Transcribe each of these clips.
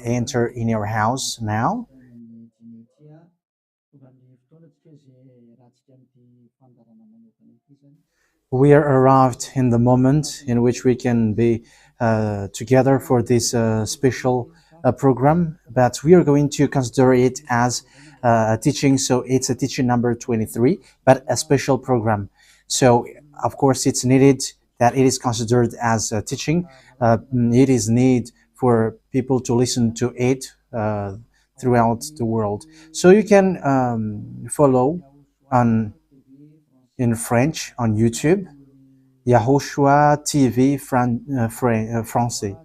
enter in your house now. We are arrived in the moment in which we can be together for this special program, but we are going to consider it as a teaching. So it's a teaching number 23, but a special program. So of course it's needed that it is considered as a teaching. It is need for people to listen to it throughout the world. So you can follow on in French on YouTube, YAHOSHUAH TV Français.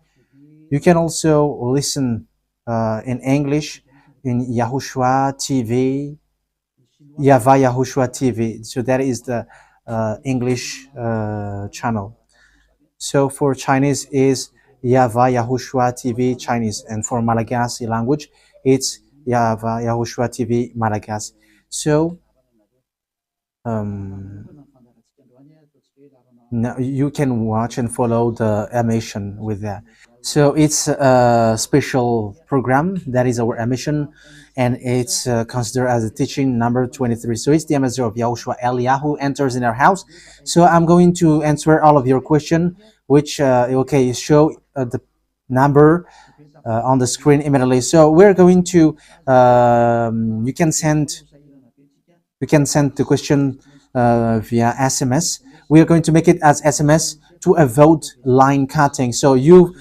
You can also listen in English in YAHOSHUAH TV, YAHVAH YAHOSHUAH TV. So that is the English channel. So for Chinese is YAHVAH YAHOSHUAH TV Chinese, and for Malagasy language it's YAHVAH YAHOSHUAH TV Malagasy. So now you can watch and follow the emission with that. So it's a special program that is our emission, and it's considered as a teaching number 23. So it's the ambassador of Yahushua Eliyahu enters in our house. So I'm going to answer all of your question, which okay, show the number on the screen immediately. So we're going to you can send the question via SMS. We are going to make it as SMS to avoid line cutting. So you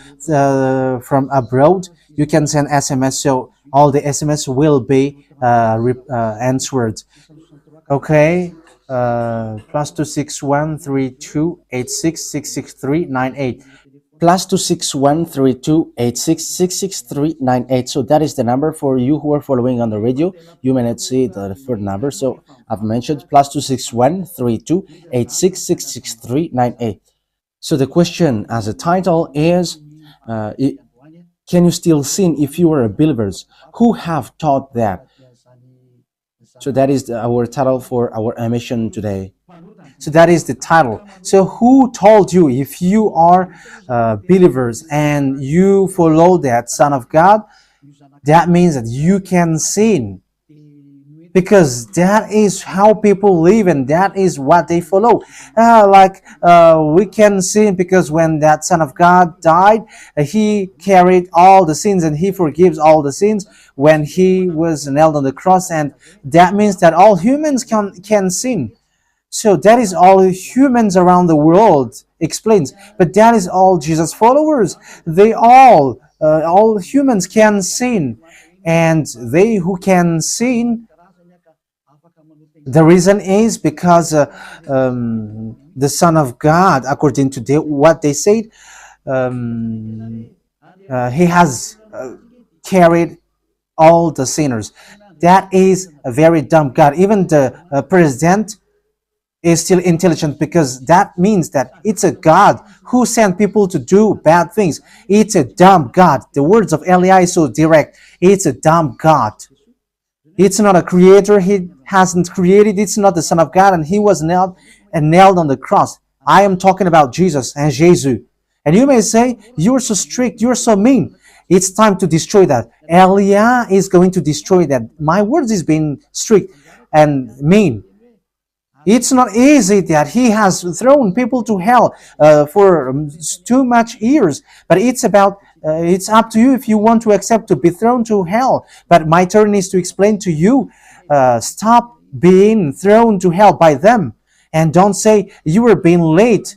from abroad, you can send SMS. So all the SMS will be answered. Okay. +2613286666398. +2613286666398. So that is the number for you who are following on the radio. You may not see the third number, so I've mentioned +2613286666398. So the question as a title is, can you still sin if you are believers? Who have taught that? So that is our title for our emission today. So that is the title. So who told you if you are believers and you follow that Son of God, that means that you can sin? Because that is how people live and that is what they follow. We can sin because when that Son of God died, he carried all the sins and he forgives all the sins when he was nailed on the cross, and that means that all humans can sin. So that is all humans around the world explains. But that is all Jesus followers. They all humans can sin. And they who can sin, the reason is because the Son of God, according to what they said, he has carried all the sinners. That is a very dumb God. Even the president is still intelligent, because that means that it's a God who sent people to do bad things. It's a dumb God. The words of Eli is so direct. It's a dumb God. It's not a creator. He hasn't created. It's not the Son of God, and he was nailed on the cross. I am talking about Jesus and Jesus. And you may say, you're so strict, you're so mean. It's time to destroy that. Eli is going to destroy that. My words is being strict and mean. It's not easy that he has thrown people to hell for too much years. But it's up to you if you want to accept to be thrown to hell. But my turn is to explain to you, stop being thrown to hell by them. And don't say you were being late.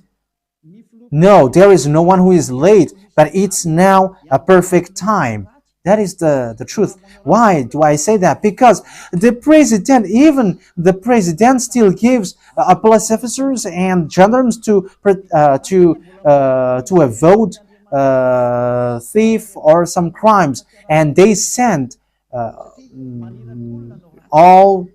No, there is no one who is late, but it's now a perfect time. That is the truth. Why do I say that? Because even the president still gives police officers and gendarmes to avoid thief or some crimes, and they send all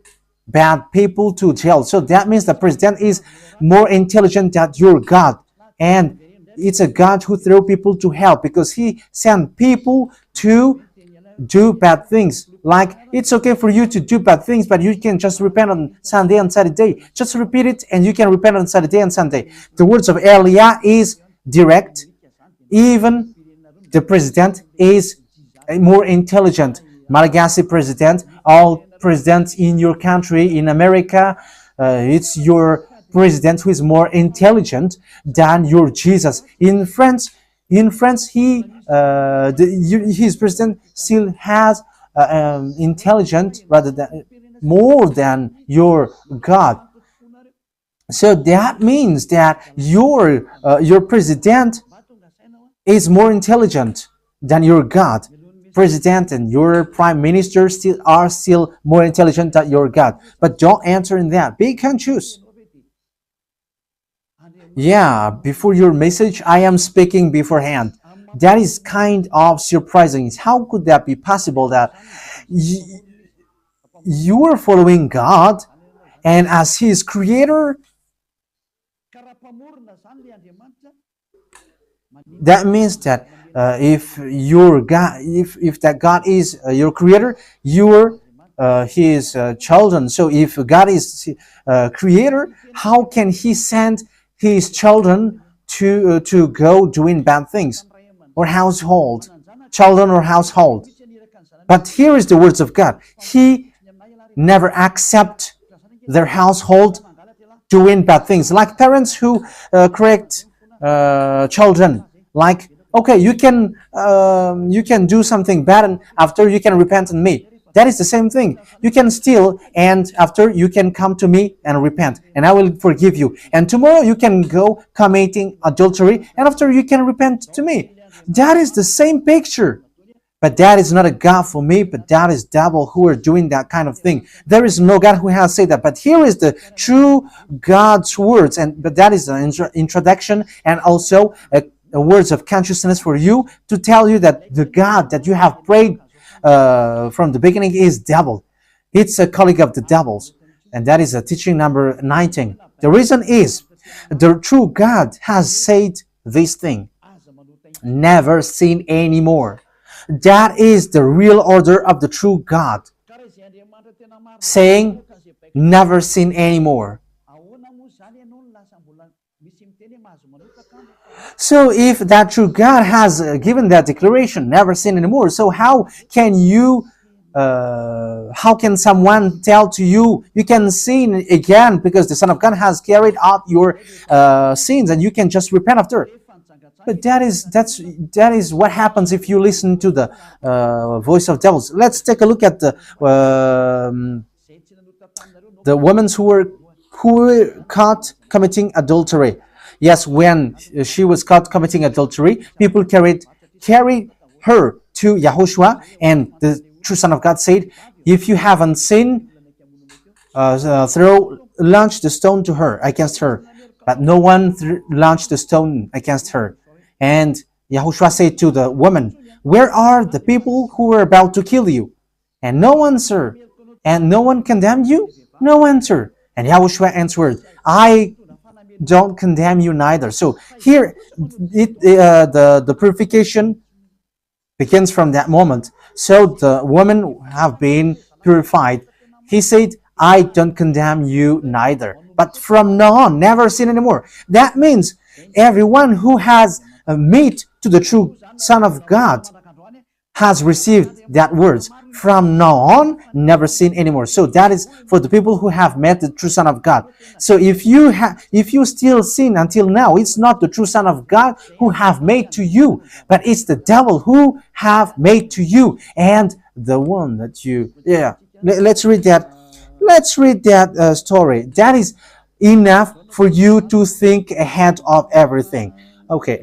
bad people to jail. So that means the president is more intelligent than your God, and it's a God who threw people to hell because he sent people to do bad things. Like, it's okay for you to do bad things, but you can just repent on Sunday and Saturday. Just repeat it and you can repent on Saturday and Sunday. The words of Elia is direct. Even The president is more intelligent. Malagasy president, all presidents in your country, in America, it's your president who is more intelligent than your Jesus. In France, his president still has intelligent rather than more than your God. So that means that your president is more intelligent than your God. President and your prime minister still more intelligent than your God. But don't answer in that. Be conscious. Yeah, before your message, I am speaking beforehand. That is kind of surprising. How could that be possible that you are following God and as His creator, that means that if your God, if that God is your creator, you're His children. So if God is creator, how can He send His children to go doing bad things or household, children or household? But here is the words of God. He never accept their household doing bad things, like parents who correct children. Like, okay, you can do something bad, and after you can repent in me. That is the same thing. You can steal, and after you can come to me and repent, and I will forgive you. And tomorrow you can go committing adultery, and after you can repent to me. That is the same picture. But that is not a God for me, but that is devil who are doing that kind of thing. There is no God who has said that. But here is the true God's words, but that is an introduction and also a words of consciousness for you to tell you that the God that you have prayed from the beginning is devil. It's a colleague of the devils. And that is a teaching number 19. The reason is the true God has said this thing. Never sin anymore. That is the real order of the true God, saying never sin anymore. So if that true God has given that declaration, never sin anymore, so how can someone tell to you, you can sin again because the Son of God has carried out your sins and you can just repent after? But that is what happens if you listen to the voice of devils. Let's take a look at the women who were caught committing adultery. Yes, when she was caught committing adultery, people carried her to YAHOSHUAH, and the true Son of God said, "If you haven't sinned, launch the stone to her against her." But no one launched the stone against her. And YAHOSHUAH said to the woman, "Where are the people who were about to kill you?" And no answer. And no one condemned you? No answer. And YAHOSHUAH answered, "I don't condemn you neither." So here, the purification begins from that moment. So the women have been purified. He said, "I don't condemn you neither. But from now on, never sin anymore." That means everyone who has met to the true Son of God has received that words. From now on, never sin anymore. So that is for the people who have met the true Son of God. So if you still sin until now, it's not the true Son of God who have made to you, but it's the devil who have made to you, and the one that you. Let's read that. Let's read that story. That is enough for you to think ahead of everything. Okay,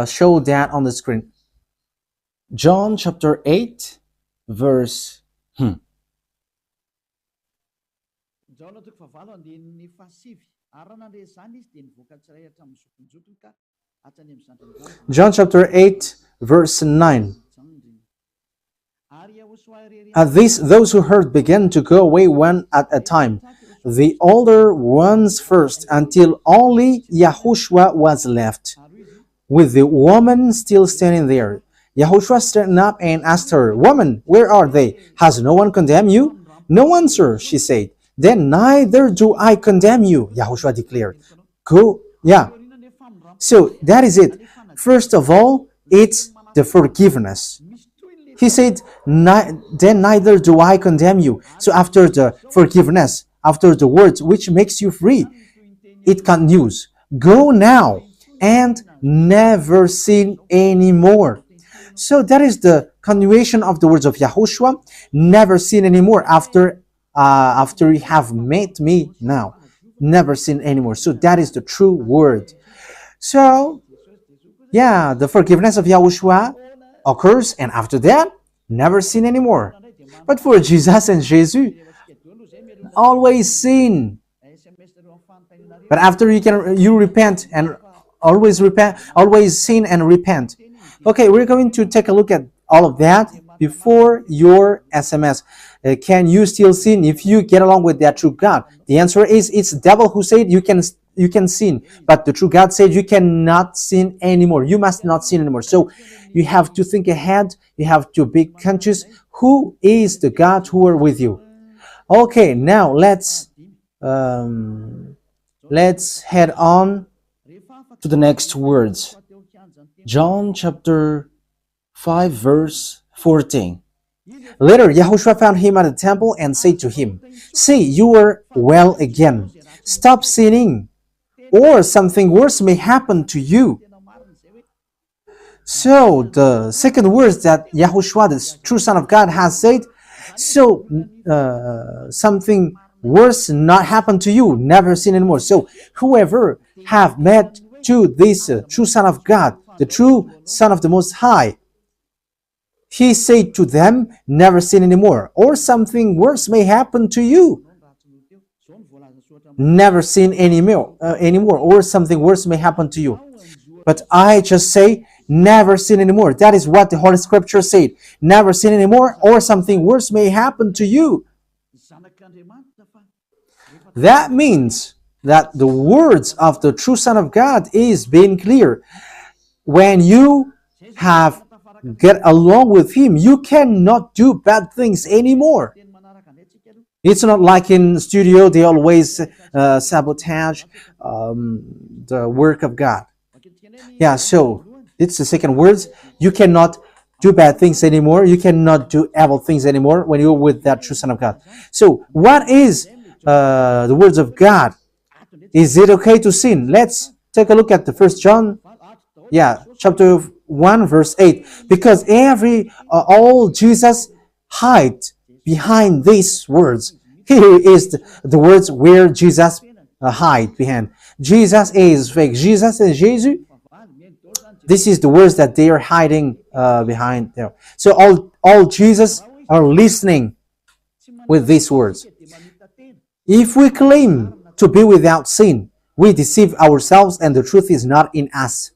show that on the screen. John chapter 8, verse. John chapter 8, verse 9. At this, those who heard began to go away one at a time, the older ones first, until only YAHOSHUAH was left, with the woman still standing there. YAHOSHUAH straightened up and asked her, "Woman, where are they? Has no one condemned you?" "No one, sir," she said. "Then neither do I condemn you," YAHOSHUAH declared. Go. So that is it. First of all, it's the forgiveness. He said, then neither do I condemn you. So after the forgiveness, after the words which makes you free, it continues. Go now and never sin anymore. So that is the continuation of the words of Yahushua. Never sin anymore after you have met me now. Never sin anymore. So that is the true word. So yeah, the forgiveness of Yahushua occurs, and after that, never sin anymore. But for Jesus and Jesus, always sin. But after you repent and always sin and repent. Okay, we're going to take a look at all of that before your SMS. Can you still sin if you get along with that true God? The answer is it's the devil who said you can sin, but the true God said you cannot sin anymore. You must not sin anymore. So you have to think ahead. You have to be conscious. Who is the God who are with you? Okay, now let's head on to the next words. John chapter 5 verse 14. Later, Yahushua found him at the temple and said to him, "See, you are well again. Stop sinning, or something worse may happen to you." So the second words that Yahushua, the true Son of God, has said, so something worse not happen to you, never sin anymore. So whoever have met to this true Son of God, the true Son of the Most High, he said to them, never sin anymore, or something worse may happen to you. Never sin anymore, or something worse may happen to you. But I just say, never sin anymore. That is what the Holy Scripture said. Never sin anymore, or something worse may happen to you. That means that the words of the true Son of God is being clear. When you have get along with him, you cannot do bad things anymore. It's not like in studio they always sabotage the work of God. Yeah, so it's the second words. You cannot do bad things anymore. You cannot do evil things anymore when you're with that true Son of God. So what is the words of God? Is it okay to sin? Let's take a look at the First John, chapter 1 verse 8. Because all Jesus hide behind these words. Here is the words where Jesus hide behind. Jesus is fake. Jesus and Jesus. This is the words that they are hiding behind there. So all Jesus are listening with these words. If we claim to be without sin, we deceive ourselves and the truth is not in us.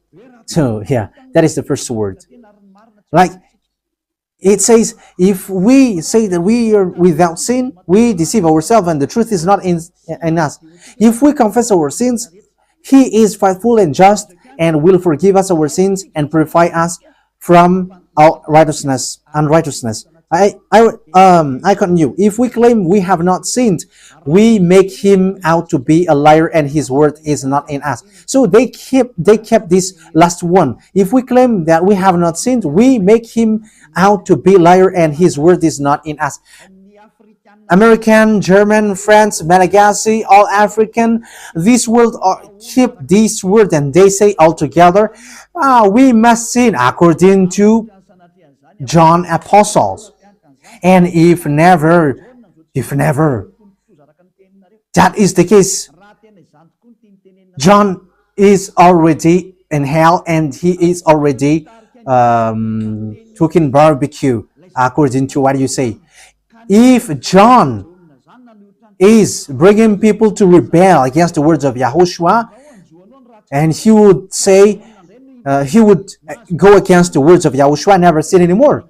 So yeah, that is the first word. Like it says, if we say that we are without sin, we deceive ourselves and the truth is not in us. If we confess our sins, he is faithful and just and will forgive us our sins and purify us from our unrighteousness. I continue. If we claim we have not sinned, we make him out to be a liar, and his word is not in us. So they kept this last one. If we claim that we have not sinned, we make him out to be a liar, and his word is not in us. American, German, French, Malagasy, all African, this world keep this word, and they say all together, we must sin according to John Apostles. And if never, that is the case, John is already in hell and he is already cooking barbecue, according to what you say. If John is bringing people to rebel against the words of Yahushua, and he would say, he would go against the words of Yahushua, never sin anymore.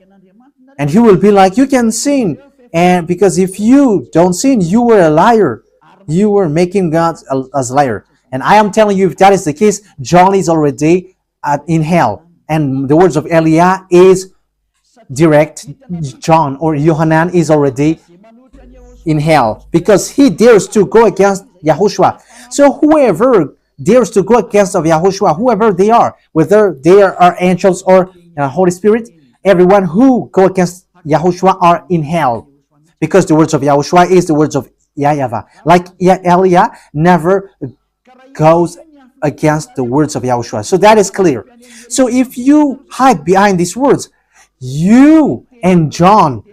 And he will be like, you can sin. And because if you don't sin, you were a liar. You were making God as a liar. And I am telling you, if that is the case, John is already in hell. And the words of Eliah is direct. John or Yohanan is already in hell because he dares to go against Yahushua. So whoever dares to go against of Yahushua, whoever they are, whether they are angels or Holy Spirit, everyone who go against Yahushua are in hell, because the words of Yahushua is the words of YAHVAH. Like Elia never goes against the words of Yahushua. So that is clear. So if you hide behind these words, you and John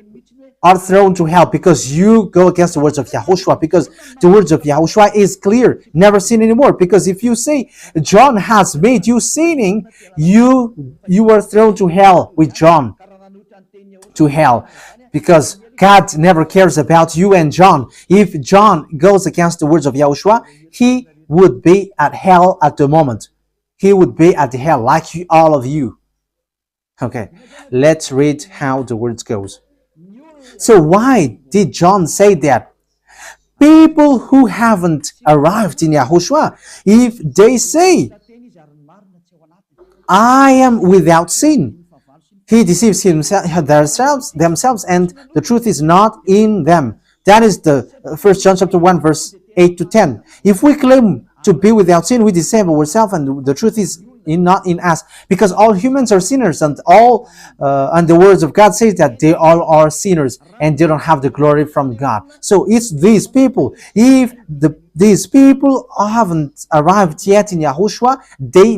are thrown to hell because you go against the words of Yahushua, because the words of Yahushua is clear, never sin anymore. Because if you say John has made you sinning, you are thrown to hell with John, to hell, because God never cares about you and John. If John goes against the words of Yahushua, he would be at hell at the moment. He would be at the hell like all of you. Okay, let's read how the words goes. So why did John say that? People who haven't arrived in Yahushua, if they say, I am without sin, he deceives themselves, and the truth is not in them. That is the 1 John chapter 1, verse 8 to 10. If we claim to be without sin, we deceive ourselves, and the truth is not in us, because all humans are sinners, and and the words of God says that they all are sinners and they don't have the glory from God. So it's these people. If these people haven't arrived yet in Yahushua, they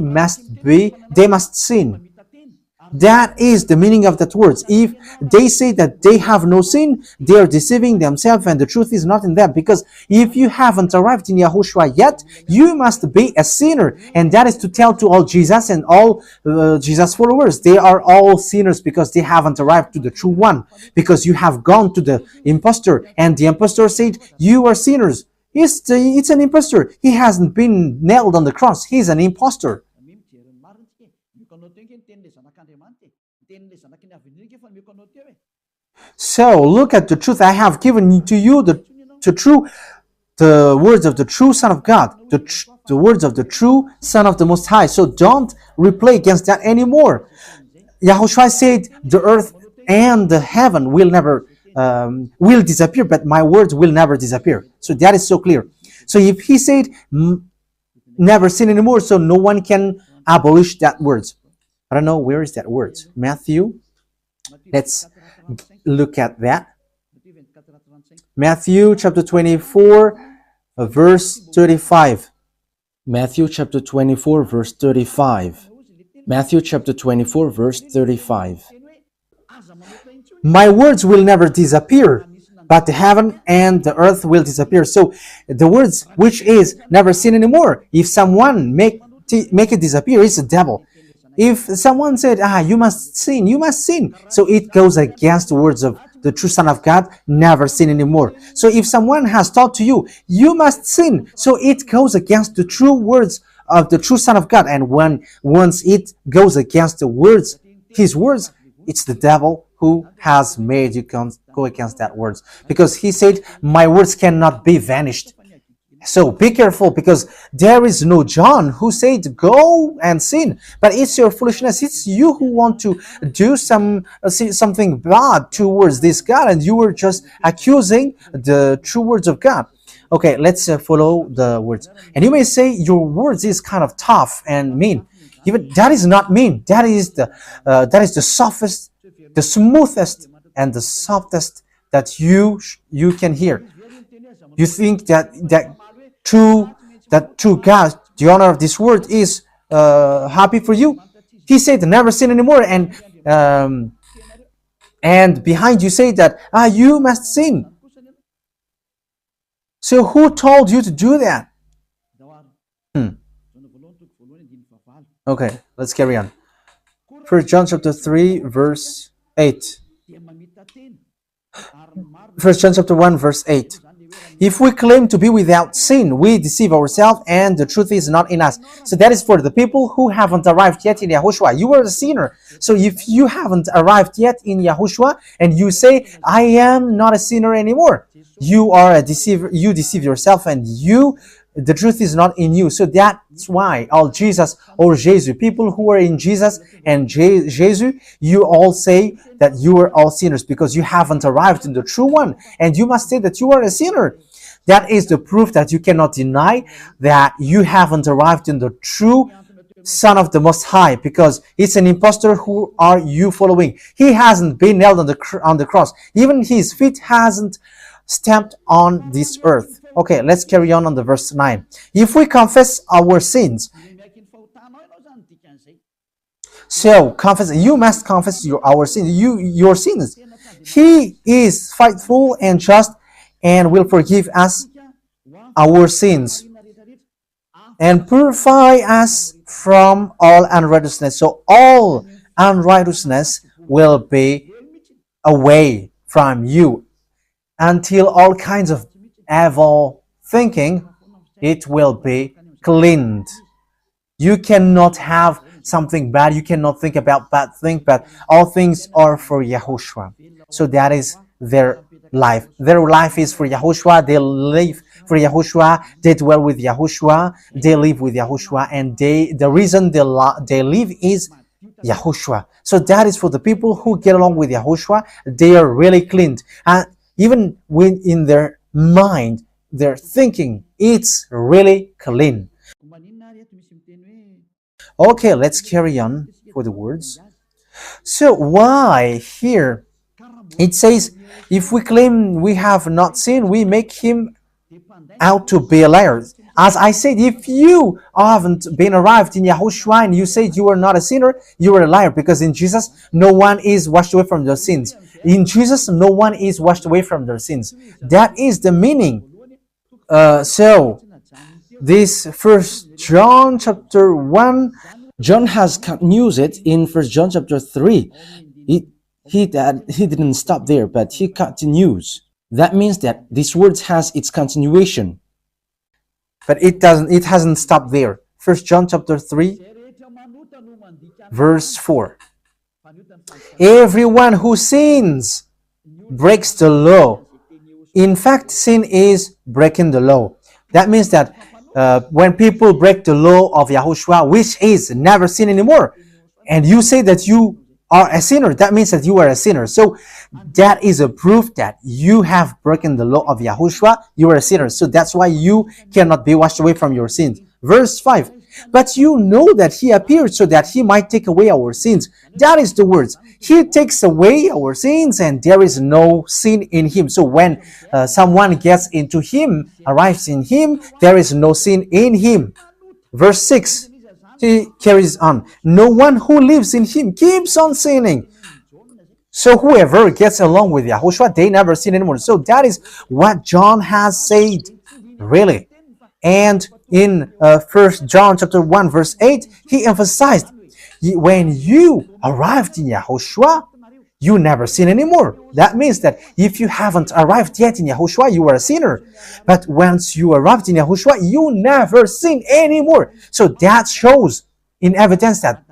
must sin. That is the meaning of that words. If they say that they have no sin, they are deceiving themselves, and the truth is not in them. Because if you haven't arrived in Yahushua yet, you must be a sinner. And that is to tell to all Jesus and all Jesus followers. They are all sinners because they haven't arrived to the true one. Because you have gone to the impostor, and the impostor said, you are sinners. It's an impostor. He hasn't been nailed on the cross. He's an impostor. So look at the truth I have given to you, the words of the true Son of God, the words of the true Son of the Most High. So don't replay against that anymore. Yahushua said the earth and the heaven will never will disappear, but my words will never disappear. So that is so clear. So if he said never sin anymore, so no one can abolish that words. I don't know, where is that words? Matthew. Let's look at that. Matthew chapter 24, verse 35. Matthew chapter 24, verse 35. Matthew chapter 24, verse 35. My words will never disappear, but the heaven and the earth will disappear. So the words which is never sin anymore, if someone make it disappear, it's the devil. If someone said, you must sin, you must sin. So it goes against the words of the true Son of God, never sin anymore. So if someone has taught to you, you must sin. So it goes against the true words of the true Son of God. And once it goes against the words, his words, it's the devil who has made you go against that words. Because he said, my words cannot be vanished. So be careful, because there is no John who said go and sin, but it's your foolishness. It's you who want to do something bad towards this God, and you were just accusing the true words of God. Okay, let's follow the words. And you may say your words is kind of tough and mean. Even that is not mean. That is the softest, the smoothest, and the softest that you can hear. You think that true God, the owner of this word, is happy for you? He said never sin anymore, and behind you say that you must sin. So who told you to do that? Okay, let's carry on. 1 John chapter 3, verse 8. 1 John chapter 1, verse 8. If we claim to be without sin, we deceive ourselves, and the truth is not in us. So that is for the people who haven't arrived yet in Yahushua. You are a sinner. So if you haven't arrived yet in Yahushua, and you say, I am not a sinner anymore, you are a deceiver. You deceive yourself, and the truth is not in you. So that's why all Jesus or Jesus, people who are in Jesus and Jesus, you all say that you are all sinners, because you haven't arrived in the true one, and you must say that you are a sinner. That is the proof that you cannot deny that you haven't arrived in the true Son of the Most High, because it's an impostor. Who are you following? He hasn't been nailed on the cross. Even his feet hasn't stamped on this earth. Okay, let's carry on the verse 9. If we confess our sins, so confess, you must confess our sins, your sins. He is faithful and just and will forgive us our sins and purify us from all unrighteousness. So all unrighteousness will be away from you until all kinds of evil thinking, it will be cleaned. You cannot have something bad. You cannot think about bad things, but all things are for Yahushua. So that is their life. Their life is for Yahushua. They live for Yahushua. They dwell with Yahushua. They live with Yahushua. And the reason they live is Yahushua. So that is for the people who get along with Yahushua. They are really cleaned. And even when in their mind, their thinking, it's really clean. Okay, let's carry on for the words. So why here it says, if we claim we have not sinned, we make him out to be a liar. As I said, if you haven't been arrived in Yahushua and you said you are not a sinner, you are a liar, because in Jesus no one is washed away from their sins. In Jesus no one is washed away from their sins. That is the meaning. So this First John chapter 1, John has continued it in First John chapter 3. He didn't stop there, but he continues. That means that this word has its continuation. But it hasn't stopped there. First John chapter 3, verse 4. Everyone who sins breaks the law. In fact, sin is breaking the law. That means that when people break the law of Yahushua, which is never sin anymore, and you say that you are a sinner, that means that you are a sinner. So that is a proof that you have broken the law of Yahushua. You are a sinner. So that's why you cannot be washed away from your sins. Verse 5. But you know that he appeared so that he might take away our sins. That is the words. He takes away our sins and there is no sin in him. So when someone gets into him, arrives in him, there is no sin in him. Verse 6. He carries on. No one who lives in him keeps on sinning. So whoever gets along with Yahushua, they never sin anymore. So that is what John has said, really. And in 1 John chapter 1 verse 8, he emphasized, when you arrived in Yahushua, you never sin anymore. That means that if you haven't arrived yet in Yahushua, you are a sinner. But once you arrived in Yahushua, you never sin anymore. So that shows in evidence that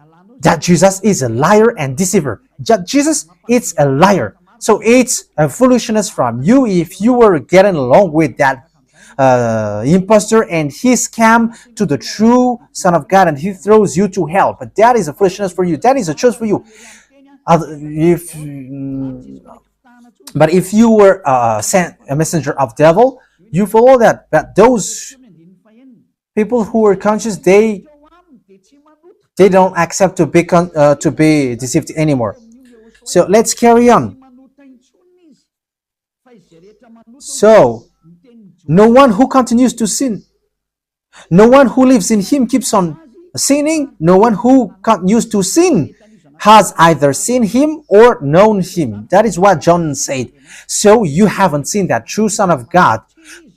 Jesus is a liar and deceiver. Jesus is a liar. So it's a foolishness from you if you were getting along with that impostor and he scam to the true Son of God and he throws you to hell. But that is a foolishness for you. That is a choice for you. But if you were sent a messenger of devil, you follow that. But those people who are conscious, they don't accept to be deceived anymore. So let's carry on. So no one who continues to sin, no one who lives in him keeps on sinning. No one who continues to sin has either seen him or known him. That is what John said. So you haven't seen that true Son of God.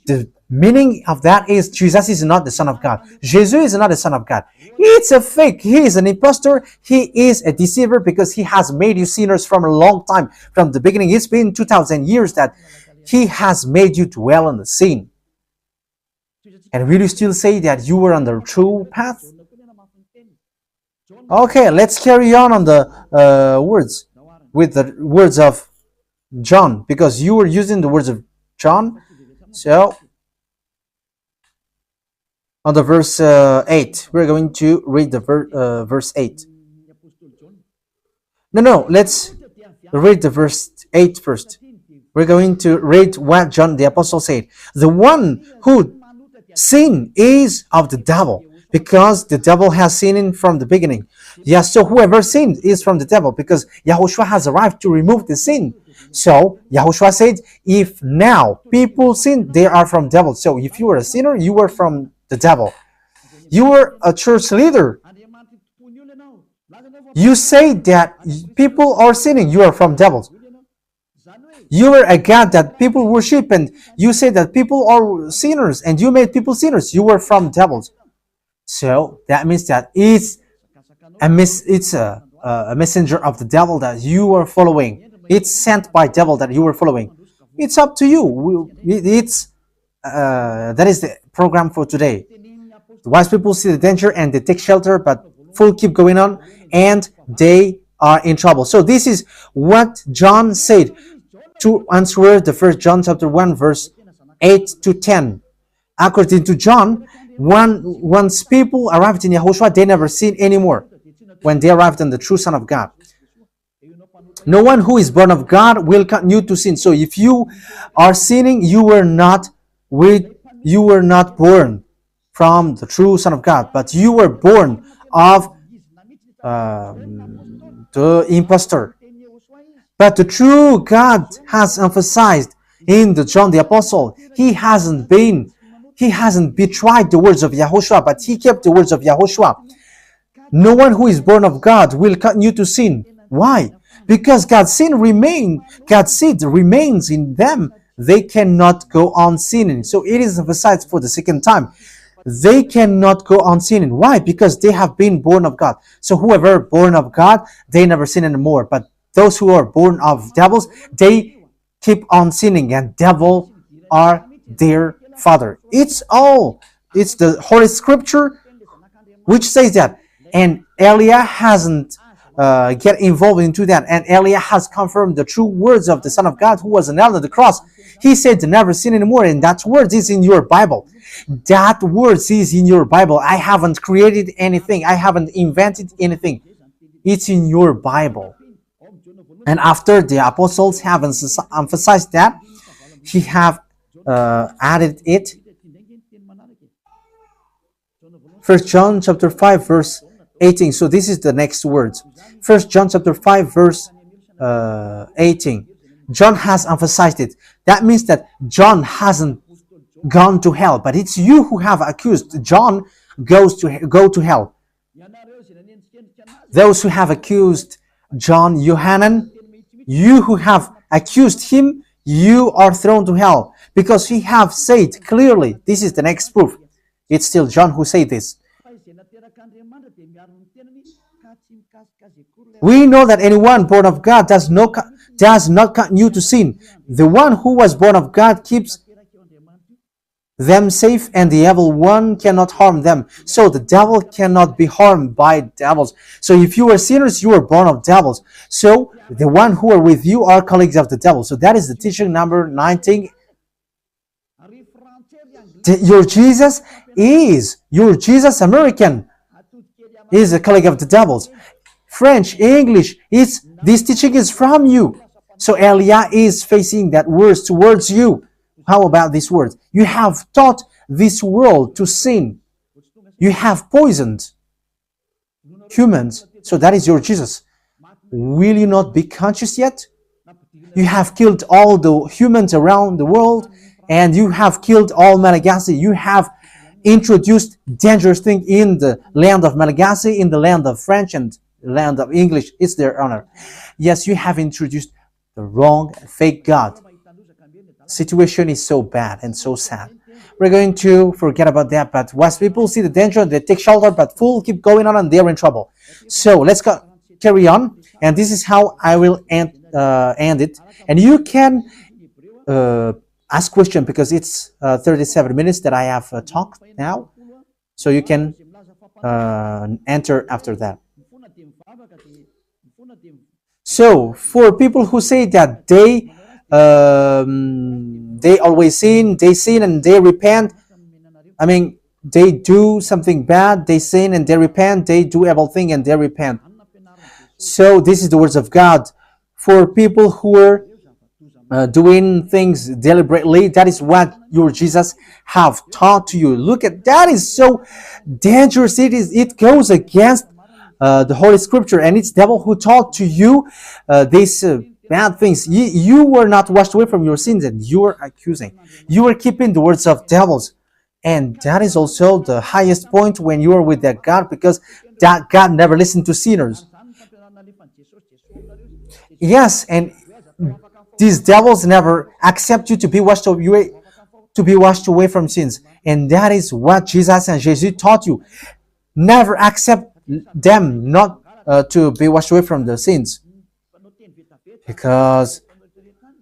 The meaning of that is Jesus is not the Son of God. Jesus is not the Son of God. It's a fake. He is an impostor. He is a deceiver because he has made you sinners from a long time. From the beginning, it's been 2,000 years that he has made you dwell on the sin. And will you still say that you were on the true path? Okay, let's carry on the words with the words of John, because you were using the words of John. So on the verse 8, we're going to read the verse 8. No, let's read the verse 8 first. We're going to read what John the Apostle said. The one who sin is of the devil, because the devil has sinned from the beginning. Yes, so whoever sinned is from the devil, because YAHOSHUAH has arrived to remove the sin. So YAHOSHUAH said, if now people sin, they are from devil. So if you were a sinner, you were from the devil. You were a church leader. You say that people are sinning, you are from devils. You were a God that people worship, and you say that people are sinners, and you made people sinners, you were from devils. So that means that it's a messenger of the devil that you are following. It's sent by devil that you are following. It's up to you. That is the program for today. The wise people see the danger and they take shelter, but fool keep going on and they are in trouble. So this is what John said to answer the 1 John chapter 1 verse 8 to 10. According to John, once people arrived in YAHOSHUAH, they never sin anymore when they arrived in the true Son of God. No one who is born of God will continue to sin. So if you are sinning, you were not born from the true Son of God, but you were born of the impostor. But the true God has emphasized in the John the Apostle, he hasn't betrayed the words of YAHOSHUAH, but he kept the words of YAHOSHUAH. No one who is born of God will continue to sin. Why? Because God's seed remains in them. They cannot go on sinning. So it is emphasized for the second time. They cannot go on sinning. Why? Because they have been born of God. So whoever born of God, they never sin anymore. But those who are born of devils, they keep on sinning, and devil are their father. It's the Holy Scripture which says that. And Elia hasn't get involved into that. And Elia has confirmed the true words of the Son of God who was nailed on the cross. He said to never sin anymore, and that word is in your Bible. That word is in your Bible. I haven't created anything. I haven't invented anything. It's in your Bible. And after the apostles have emphasized that, he have added it. 1 John chapter 5 verse 18. So this is the next words. 1 John chapter 5 verse 18. John has emphasized it. That means that John hasn't gone to hell, but it's you who have accused John go to hell. Those who have accused John Yohanan, you who have accused him, you are thrown to hell, because he have said clearly. This is the next proof. It's still John who said this. We know that anyone born of God does not continue to sin. The one who was born of God keeps them safe, and the evil one cannot harm them. So the devil cannot be harmed by devils. So if you are sinners, you are born of devils. So the one who are with you are colleagues of the devil. So that is the teaching number 19. Your Jesus American is a colleague of the devils. French, English, this teaching is from you. So Elia is facing that words towards you. How about these words? You have taught this world to sin. You have poisoned humans. So that is your Jesus. Will you not be conscious yet? You have killed all the humans around the world, and you have killed all Malagasy. You have introduced dangerous things in the land of Malagasy, in the land of French, and the land of English. It's their honor. Yes, you have introduced the wrong, fake God. Situation is so bad and so sad. We're going to forget about that, but once people see the danger, they take shelter, but fools keep going on and they're in trouble. So let's carry on, and this is how I will end it. And you can ask question, because it's 37 minutes that I have talked now, so you can enter after that. So for people who say that they always sin, and they repent. I mean, they do something bad, they sin and they repent. They do evil thing and they repent. So this is the words of God for people who are doing things deliberately. That is what your Jesus have taught to you. Look at that, is so dangerous. It goes against the Holy Scripture, and it's devil who taught to you these bad things. You were not washed away from your sins, and you are accusing. You are keeping the words of devils, and that is also the highest point when you are with that God, because that God never listened to sinners. Yes, and these devils never accept you to be washed away from sins, and that is what Jesus and Jesus taught you. Never accept them not to be washed away from the sins, because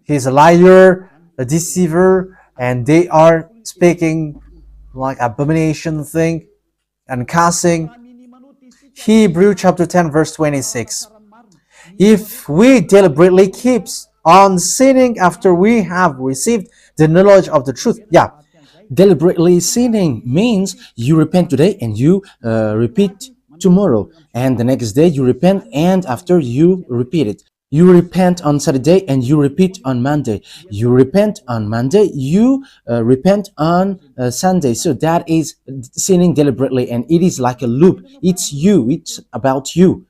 he's a liar, a deceiver, and they are speaking like abomination thing and cussing. Hebrew chapter 10 verse 26. If we deliberately keep on sinning after we have received the knowledge of the truth, Deliberately sinning means you repent today and you repeat tomorrow, and the next day you repent, and after you repeat it. You repent on Saturday and you repeat on Monday. You repent on Monday, you repent on Sunday. So that is sinning deliberately, and it is like a loop. It's you, it's about you.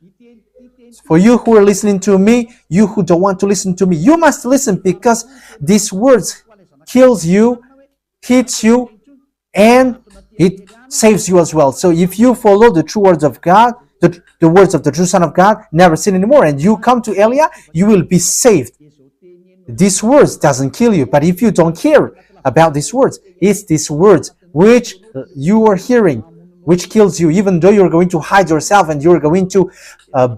for you who are listening to me, you who don't want to listen to me, you must listen, because these words kills you, hits you, and it saves you as well. So if you follow the true words of God, the words of the true Son of God, never sin anymore, and you come to Elia, you will be saved. These words doesn't kill you, but if you don't care about these words, it's these words which you are hearing which kills you, even though you're going to hide yourself and you're going to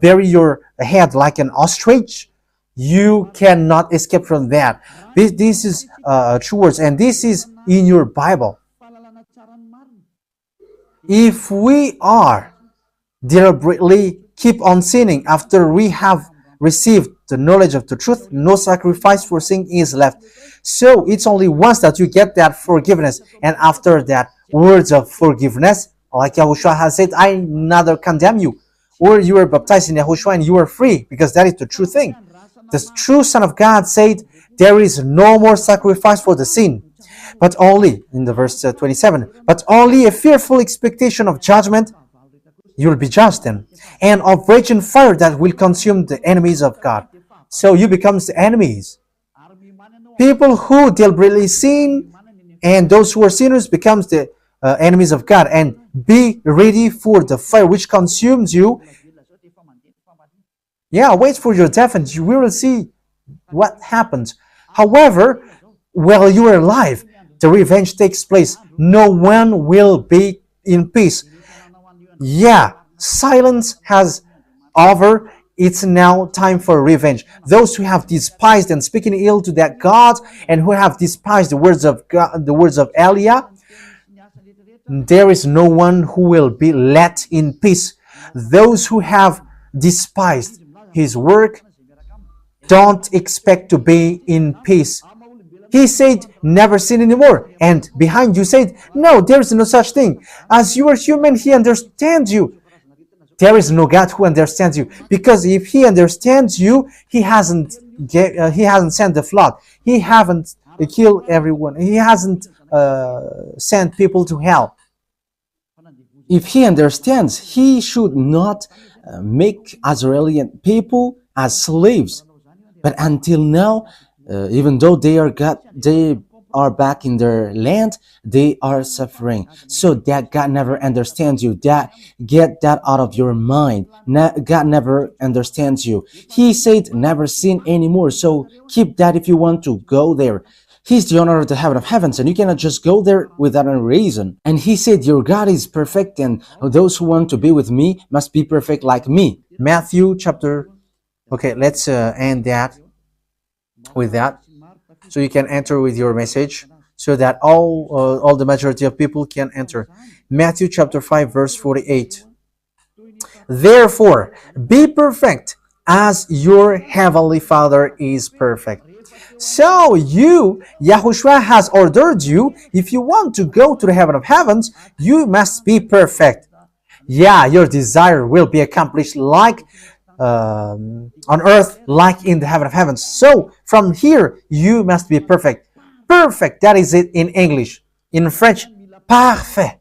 bury your head like an ostrich. You cannot escape from that. This is true words, and this is in your Bible. If we are deliberately keep on sinning after we have received the knowledge of the truth, no sacrifice for sin is left. So it's only once that you get that forgiveness, and after that words of forgiveness, like YAHOSHUAH has said, I neither condemn you. Or you are baptized in YAHOSHUAH and you are free, because that is the true thing. The true Son of God said, there is no more sacrifice for the sin, but only, in the verse 27, but only a fearful expectation of judgment. You will be judged then, and of raging fire that will consume the enemies of God. So you become the enemies. People who deliberately sin and those who are sinners becomes the enemies of God, and be ready for the fire which consumes you. Wait for your death and you will see what happens. However, while you are alive, the revenge takes place. No one will be in peace. Silence has over. It's now time for revenge. Those who have despised and speaking ill to that God, and who have despised the words of God, the words of Elia, there is no one who will be let in peace. Those who have despised his work don't expect to be in peace. He said, never sin anymore. And behind you said, no, there is no such thing. As you are human, he understands you. There is no God who understands you. Because if he understands you, he hasn't sent the flood. He hasn't killed everyone. He hasn't sent people to hell. If he understands, he should not make Israeli people as slaves. But until now, even though they are back in their land, they are suffering. So that God never understands you. Get that out of your mind. God never understands you. He said never sin anymore. So keep that if you want to go there. He's the owner of the heaven of heavens, and you cannot just go there without a reason. And he said, your God is perfect, and those who want to be with me must be perfect like me. Matthew chapter... Okay, let's end that with that, so you can enter with your message, so that all the majority of people can enter. Matthew chapter 5 verse 48. Therefore, be perfect as your heavenly Father is perfect. So YAHOSHUAH has ordered you, if you want to go to the heaven of heavens, you must be perfect. Your desire will be accomplished like on earth like in the heaven of heavens. So from here, you must be perfect. Perfect, that is it in English. In French, parfait.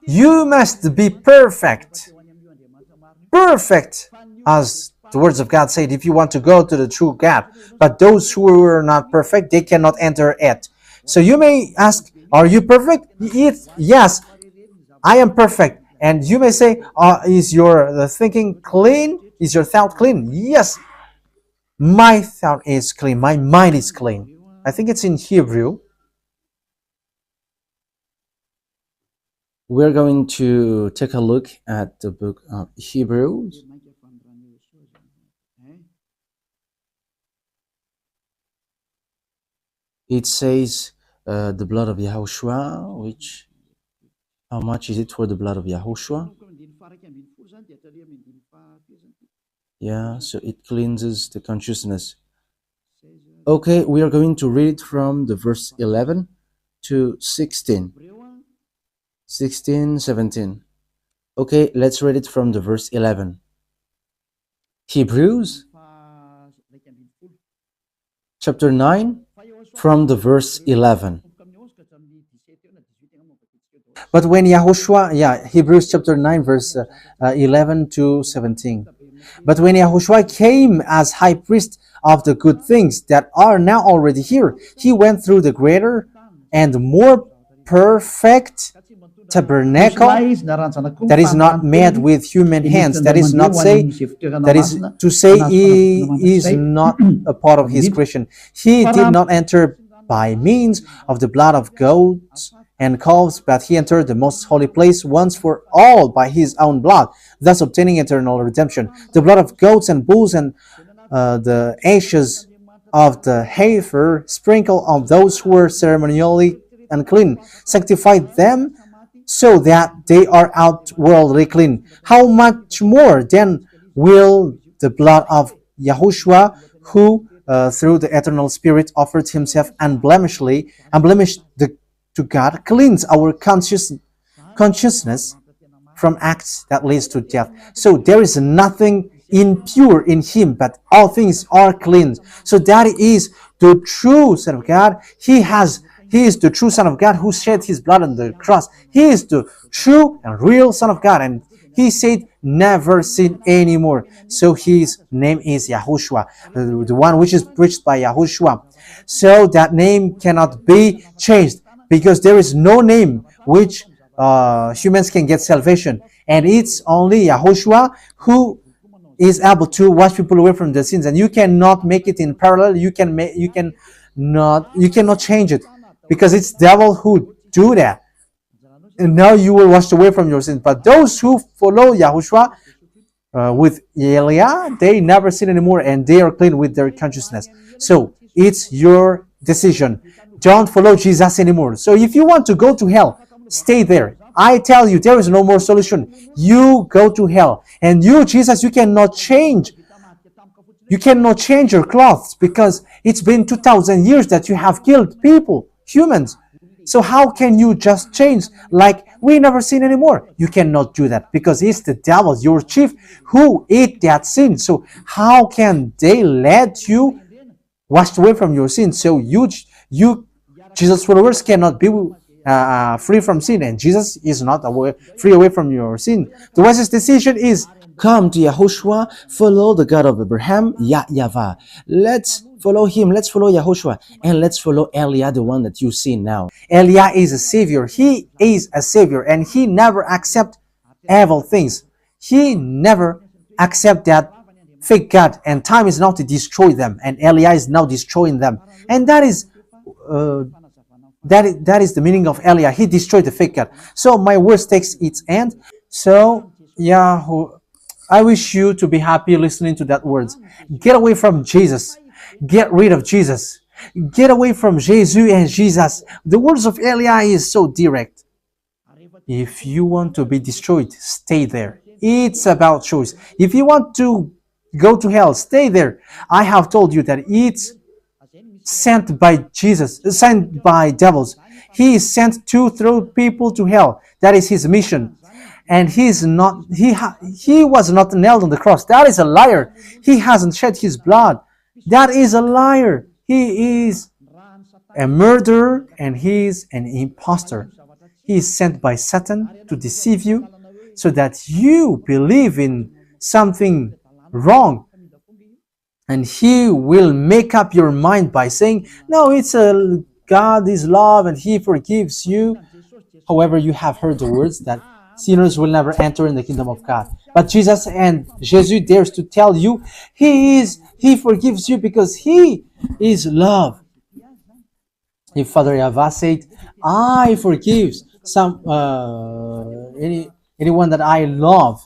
You must be perfect. Perfect, as the words of God said, if you want to go to the true God. But those who are not perfect, they cannot enter it. So you may ask, are you perfect? Yes, I am perfect. And you may say, is your the thinking clean? Is your thought clean? Yes, my thought is clean. My mind is clean. I think it's in Hebrew. We're going to take a look at the book of Hebrews. It says the blood of Yahushua, which, how much is it for the blood of Yahushua? Yeah, so it cleanses the consciousness. Okay, we are going to read it from the verse 11 to 16. 16, 17. Okay, let's read it from the verse 11. Hebrews chapter 9 from the verse 11. But when Yahushua, Hebrews chapter 9, verse 11 to 17. But when Yahushua came as high priest of the good things that are now already here, he went through the greater and more perfect tabernacle that is not made with human hands. That is not say, that is to say he is not a part of his creation. He did not enter by means of the blood of goats and calves, but he entered the most holy place once for all by his own blood, thus obtaining eternal redemption. The blood of goats and bulls and the ashes of the heifer sprinkled on those who were ceremonially unclean, sanctified them so that they are outwardly clean. How much more then will the blood of Yahushua, who through the eternal Spirit offered himself unblemished to God, cleanse our consciousness from acts that leads to death. So there is nothing impure in him, but all things are clean. So that is the true Son of God. He is the true Son of God who shed his blood on the cross. He is the true and real Son of God. And he said, never sin anymore. So his name is Yahushua, the one which is preached by Yahushua. So that name cannot be changed, because there is no name which humans can get salvation. And it's only Yahushua who is able to wash people away from their sins. And you cannot make it in parallel. You cannot change it, because it's devil who do that. And now you will wash away from your sins. But those who follow Yahushua with Elia, they never sin anymore, and they are clean with their consciousness. So it's your decision. Don't follow Jesus anymore. So if you want to go to hell, stay there. I tell you, there is no more solution. You go to hell. And you, Jesus, you cannot change. You cannot change your clothes, because it's been 2,000 years that you have killed people, humans. So how can you just change like we never sin anymore? You cannot do that, because it's the devil, your chief, who ate that sin. So how can they let you wash away from your sin? So you Jesus followers cannot be free from sin, and Jesus is not free away from your sin. The wisest decision is come to Yahushua, follow the God of Abraham, YAHVAH. Let's follow him, let's follow Yahushua, and let's follow Elia, the one that you see now. Elia is a savior. He is a savior, and he never accept evil things. He never accept that fake God, and time is now to destroy them, and Elia is now destroying them. And that is the meaning of Elia. He destroyed the fake God. So my words takes its end. So I wish you to be happy listening to that words. Get away from Jesus. Get rid of Jesus. Get away from Jesus and Jesus. The words of Elia is so direct. If you want to be destroyed, stay there. It's about choice. If you want to go to hell, stay there. I have told you that it's sent by Jesus, sent by devils. He is sent to throw people to hell. That is his mission. and he was not nailed on the cross. That is a liar. He hasn't shed his blood. That is a liar. He is a murderer and he is an impostor. He is sent by Satan to deceive you so that you believe in something wrong, and he will make up your mind by saying, no, it's a God is love and he forgives you. However, you have heard the words that sinners will never enter in the kingdom of God. But Jesus dares to tell you he forgives you because he is love. If Father YAHVAH said, I forgive anyone that I love,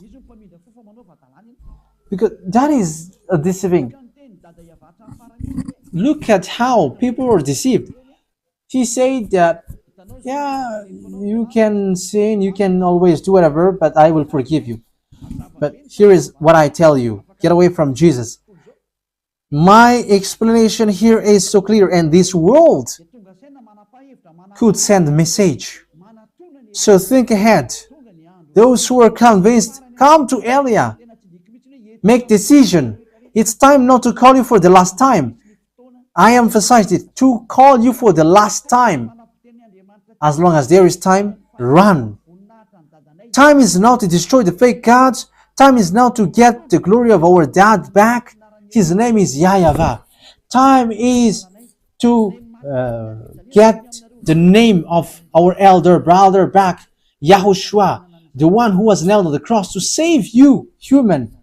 because that is a deceiving. Look at how people are deceived. He said that, yeah, you can sin, you can always do whatever, but I will forgive you. But here is what I tell you. Get away from Jesus. My explanation here is so clear, and this world could send a message. So think ahead. Those who are convinced, come to Elia. Make decision. It's time not to call you for the last time. I emphasize it, to call you for the last time. As long as there is time, run. Time is now to destroy the fake gods. Time is now to get the glory of our dad back. His name is YAHVAH. Time is to get the name of our elder brother back, YAHOSHUAH, the one who was nailed on the cross to save you, human.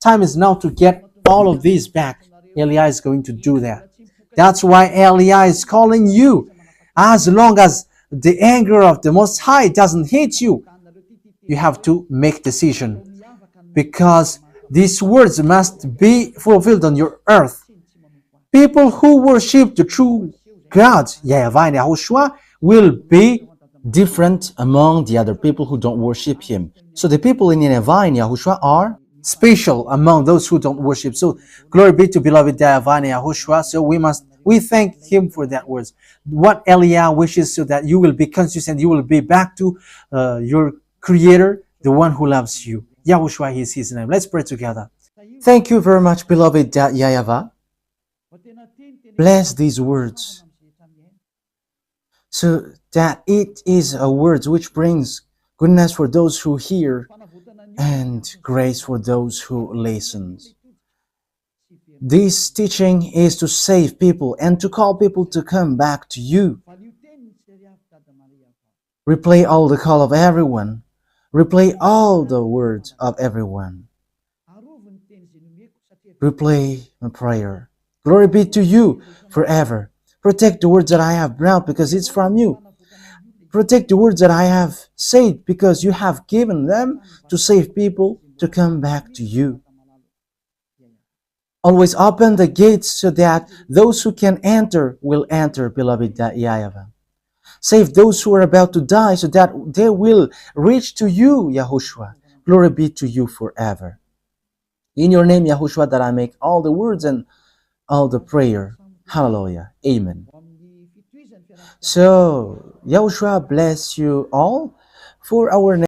Time is now to get all of these back. Elia is going to do that. That's why Elia is calling you. As long as the anger of the Most High doesn't hit you, you have to make decision, because these words must be fulfilled on your earth. People who worship the true God, YAHVAH and YAHOSHUAH, will be different among the other people who don't worship him. So the people in YAHVAH and YAHOSHUAH are special among those who don't worship. So glory be to beloved YAHVAH and YAHOSHUAH. So we thank him for that words. What Elia wishes, so that you will be conscious and you will be back to your Creator, the one who loves you. YAHOSHUAH is his name. Let's pray together. Thank you very much, beloved YAHVAH. Bless these words, so that it is a word which brings goodness for those who hear and grace for those who listen. This teaching is to save people and to call people to come back to you. Replay all the call of everyone. Replay all the words of everyone. Replay my prayer. Glory be to you forever. Protect the words that I have brought, because it's from you. Protect the words that I have said, because you have given them to save people to come back to you. Always open the gates so that those who can enter will enter, beloved YAHVAH. Save those who are about to die so that they will reach to you, YAHOSHUAH. Glory be to you forever. In your name, YAHOSHUAH, that I make all the words and all the prayer. Hallelujah. Amen. So, YAHOSHUAH bless you all for our